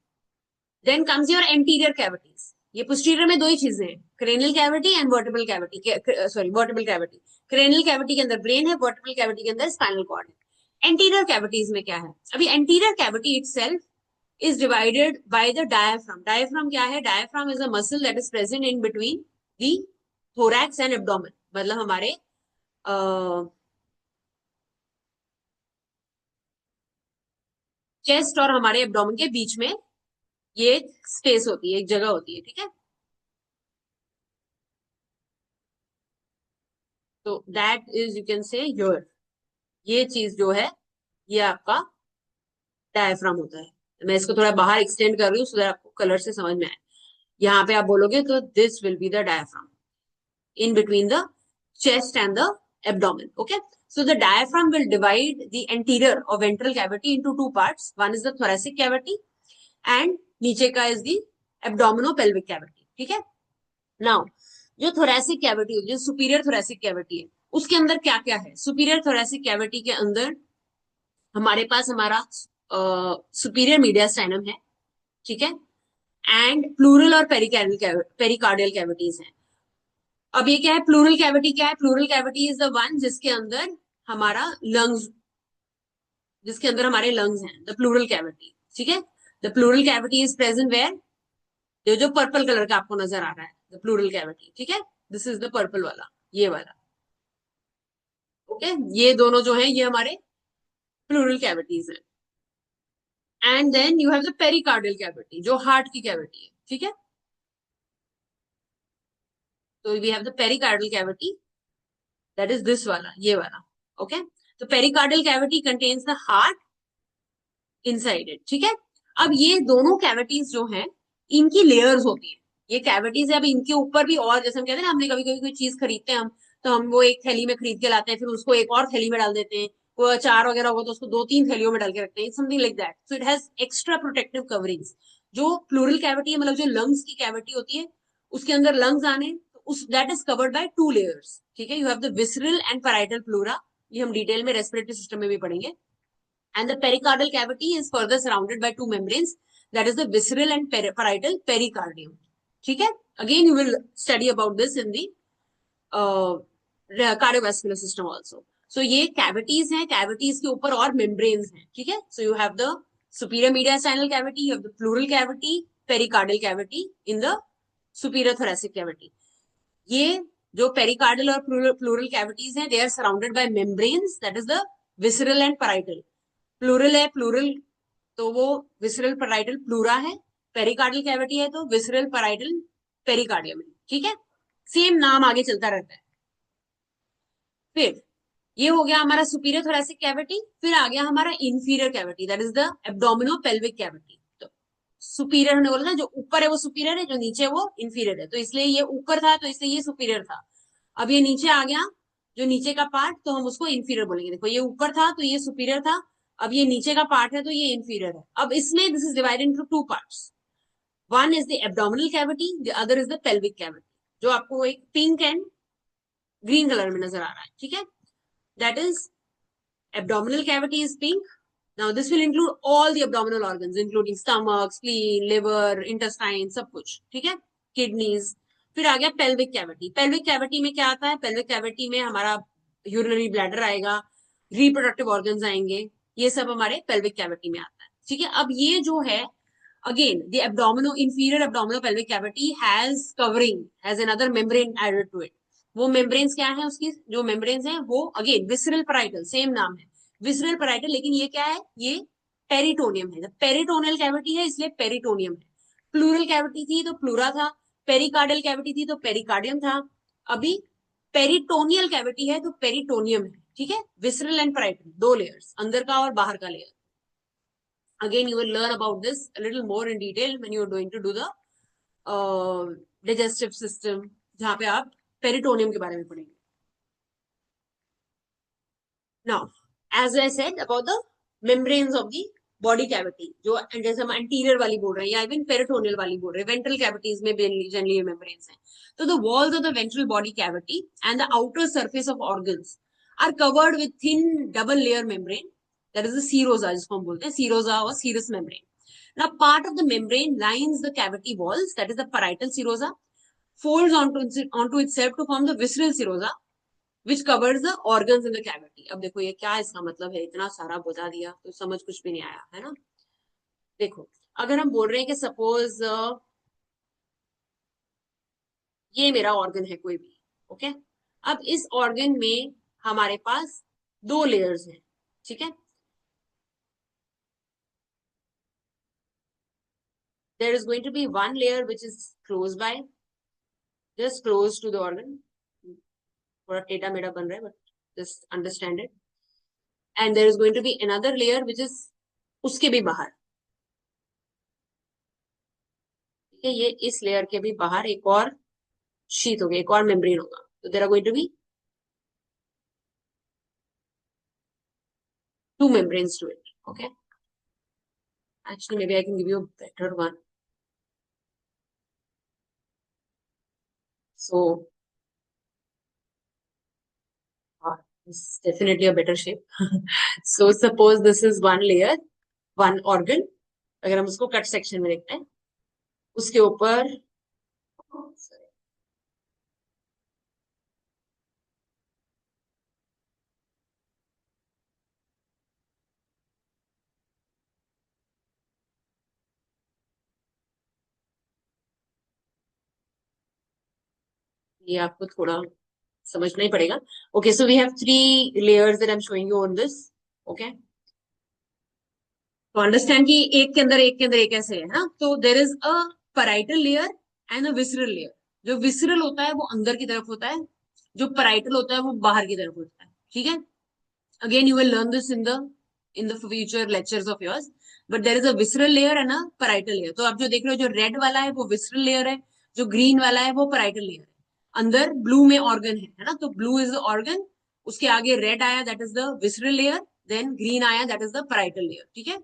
then comes your anterior cavities. ये पोस्टीरियर में दो ही चीजें हैं, cranial cavity and vertebral cavity, sorry vertebral cavity. Cranial cavity के अंदर ब्रेन है, वर्टिब्रल कैविटी के अंदर स्पाइनल कॉर्ड है। एंटीरियर कैविटीज में क्या है, अभी anterior cavity itself is divided by the diaphragm. Diaphragm क्या है, diaphragm is a muscle that is present in between the thorax and abdomen, मतलब हमारे चेस्ट और हमारे एब्डोमेन के बीच में ये एक स्पेस होती है, एक जगह होती है, ठीक है? तो that is you can say your, ये चीज जो है ये आपका डायफ्राम होता है। मैं इसको थोड़ा बाहर एक्सटेंड कर रही हूँ सो दैट आपको कलर से समझ में आए। यहाँ पे आप बोलोगे तो this will be the diaphragm in between the chest and the abdomen. Okay. So the diaphragm will divide the anterior or ventral cavity into two parts. One is the thoracic cavity and नीचे का is the abdominopelvic cavity. ठीक है? Now, जो thoracic cavity जो superior thoracic cavity है, उसके अंदर क्या क्या है? superior thoracic cavity के अंदर हमारे पास हमारा superior mediastinum है, ठीक है? एंड प्लूरल और पेरिकार्डियल कैविटीज हैं। अब ये क्या है, प्लूरल कैविटी क्या है? Plural cavity is the one जिसके अंदर हमारा लंग्स, जिसके अंदर हमारे लंग्स हैं, द प्लूरल कैविटी, ठीक है? The pleural cavity is present where, जो जो पर्पल कलर का आपको नजर आ रहा है, द प्लूरल कैविटी, ठीक है? दिस इज द पर्पल वाला, ये वाला, ओके? ये दोनों जो है ये हमारे प्लूरल कैविटीज हैं। And then you have the pericardial cavity जो हार्ट की कैविटी है, ठीक है? तो we have the pericardial cavity that is this वाला, ये वाला, ओके? तो pericardial cavity contains the heart inside it, ठीक है? अब ये दोनों कैविटीज जो हैं इनकी लेयर्स होती है, ये कैविटीज है। अब इनके ऊपर भी और, जैसे हम कहते हैं ना, हमने कभी कभी कोई चीज खरीदते हैं हम, तो हम वो एक थैली में खरीद के लाते हैं, फिर उसको एक और थैली में डाल देते हैं। कोई अचार वगैरह होगा तो उसको दो तीन थैलियों में डाल के रखते हैं, something like that. So it has extra protective coverings. जो प्लूरल कैविटी है, मतलब जो लंग्स की कैविटी होती है, उसके अंदर लंग्स आने, तो उस that is covered by two layers. ठीक है, you have the visceral and parietal pleura, ये हम डिटेल में रेस्पिरेटरी सिस्टम में भी पढ़ेंगे। And the pericardial cavity is further surrounded by two membranes, that is the visceral and parietal pericardium. ठीक है, again you will study about this in the uh, cardiovascular system also. So ये cavities हैं, cavities के ऊपर और membranes हैं। ठीक है, so you have the superior mediastinal cavity, you have the pleural cavity, pericardial cavity in the superior thoracic cavity. ये जो pericardial और pleural cavities हैं, they are surrounded by membranes, that is the visceral and parietal. Pleural है, pleural तो वो visceral parietal pleura है, pericardial cavity है तो विसरल पैराइटल पेरिकार्डियम है। ठीक है, सेम नाम आगे चलता रहता है। फिर ये हो गया हमारा सुपीरियर थोरैसिक कैविटी। फिर आ गया हमारा inferior cavity, that is the abdomino pelvic cavity. तो सुपीरियर हमने बोला ना, जो ऊपर है वो सुपीरियर है, जो नीचे वो इंफीरियर है, तो इसलिए ये ऊपर था तो इसलिए ये सुपीरियर था। अब ये नीचे आ गया, जो नीचे का पार्ट, तो हम उसको इंफीरियर बोलेंगे। देखो ये ऊपर था तो ये सुपीरियर था, अब ये नीचे का पार्ट है तो ये इंफीरियर है। अब इसमें this is divided into two parts, one is the abdominal cavity, the other is the pelvic cavity, जो आपको एक पिंक एंड ग्रीन कलर में नजर आ रहा है। ठीक है, that is abdominal cavity is pink. Now this will include all the abdominal organs including stomach, spleen, liver, intestine, सब कुछ। ठीक है, kidneys। फिर आ गया pelvic cavity। pelvic cavity में क्या आता है? pelvic cavity में हमारा urinary bladder आएगा, reproductive organs आएंगे, ये सब हमारे pelvic cavity में आता है। ठीक है, अब ये जो है, again the abdominal inferior abdominal pelvic cavity has covering, has another membrane added to it। वो मेम्ब्रेन्स क्या है, उसकी जो मेम्ब्रेन्स हैं वो अगेन विसरल पैराइटल, सेम नाम है विसरल पैराइटल, लेकिन ये क्या है, ये पेरिटोनियम है। पेरिटोनियल कैविटी है इसलिए पेरिटोनियम है। प्लूरल कैविटी थी तो प्लूरा था, पेरिकार्डियल कैविटी थी तो पेरिकार्डियम था, अभी पेरिटोनियल कैविटी है तो पेरिटोनियम है। ठीक है, विसरल एंड पैराइटल दो लेयर्स, अंदर का और बाहर का layer. again you will learn about this a little more in detail when you are going to do the digestive system, जहां पे आप पेरिटोनियम के बारे में पढ़ेंगे। Now, as I said about the membranes of the body cavity, जो जैसे हम anterior वाली बोल रहे हैं या even peritoneal वाली बोल रहे हैं, ventral cavities में generally membranes हैं। तो the walls of the ventral body cavity and the outer surface of organs are covered with thin double layer membrane, that is the serosa, जिसको हम बोलते हैं serosa or serous membrane. Now, part of the membrane lines the cavity walls, that is the parietal serosa, folds onto itself to form the visceral serosa, which covers the organs in the cavity. अब देखो ये क्या इसका मतलब है, इतना सारा बता दिया तो समझ कुछ भी नहीं आया, है ना। देखो अगर हम बोल रहे हैं कि सपोज ये मेरा ऑर्गन है कोई भी, ओके, अब इस ऑर्गन में हमारे पास दो लेयर्स हैं। ठीक है, there is going to be one layer which is close by, just close to the organ, थोड़ा टेढ़ा मेढ़ा बन रहा है but just understand it, and there is going to be another layer which is उसके भी बाहर। ठीक है, ये इस लेयर के भी बाहर एक और शीट होगी, एक और मेम्ब्रेन होगा, तो there are going to be two membranes to it. Okay, actually maybe I can give you a better one. So this is definitely a better shape. So suppose this is one layer, one organ, अगर हम उसको cut section में देखते हैं, उसके ऊपर ये आपको थोड़ा समझना ही पड़ेगा। Okay, so we have three layers that I am showing you on this. Okay, तो अंडरस्टैंड कि एक के अंदर एक के अंदर एक ऐसे है ना। तो there is a parietal layer and a visceral layer. जो विसरल होता है वो अंदर की तरफ होता है, जो पैराइटल होता है वो बाहर की तरफ होता है। ठीक है, again you will learn this in the future lectures of yours, but there is a visceral layer and a parietal layer। तो आप जो देख रहे हो जो रेड वाला है वो visceral layer है, जो ग्रीन वाला है वो पैराइटल लेयर है, अंदर ब्लू में ऑर्गन है ना, तो ब्लू इज द ऑर्गन, उसके आगे रेड आया that is the visceral layer, then green आया that is the parietal layer, ठीक है।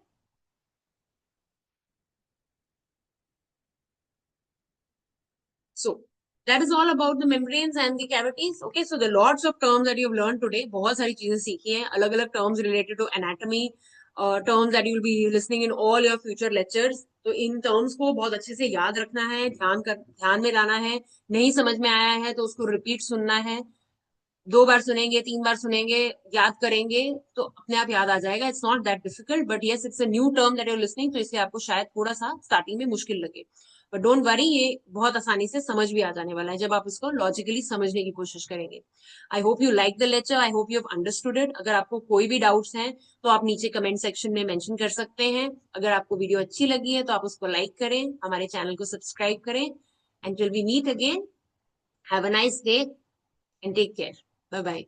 So that is all about the membranes and the cavities. Okay, so the lots of terms that you have learned today. बहुत सारी चीजें सीखी हैं, अलग-अलग terms related to anatomy, terms that you will be listening in all your future lectures. तो इन terms को बहुत अच्छे से याद रखना है, ध्यान में लाना है, नहीं समझ में आया है तो उसको repeat सुनना है, 2 बार सुनेंगे, 3 बार सुनेंगे, याद करेंगे तो अपने आप याद आ जाएगा। It's not that difficult, but yes it's a new term that you're listening, तो इसलिए आपको शायद थोड़ा सा स्टार्टिंग में मुश्किल लगे, बट डोंट वरी, ये बहुत आसानी से समझ भी आ जाने वाला है जब आप इसको लॉजिकली समझने की कोशिश करेंगे। I hope you like the lecture, I hope you have understood it. अगर आपको कोई भी डाउट्स हैं तो आप नीचे कमेंट सेक्शन में मेंशन कर सकते हैं। अगर आपको वीडियो अच्छी लगी है तो आप उसको लाइक करें, हमारे चैनल को सब्सक्राइब करें, and till we meet again, have a nice day and take care, bye bye.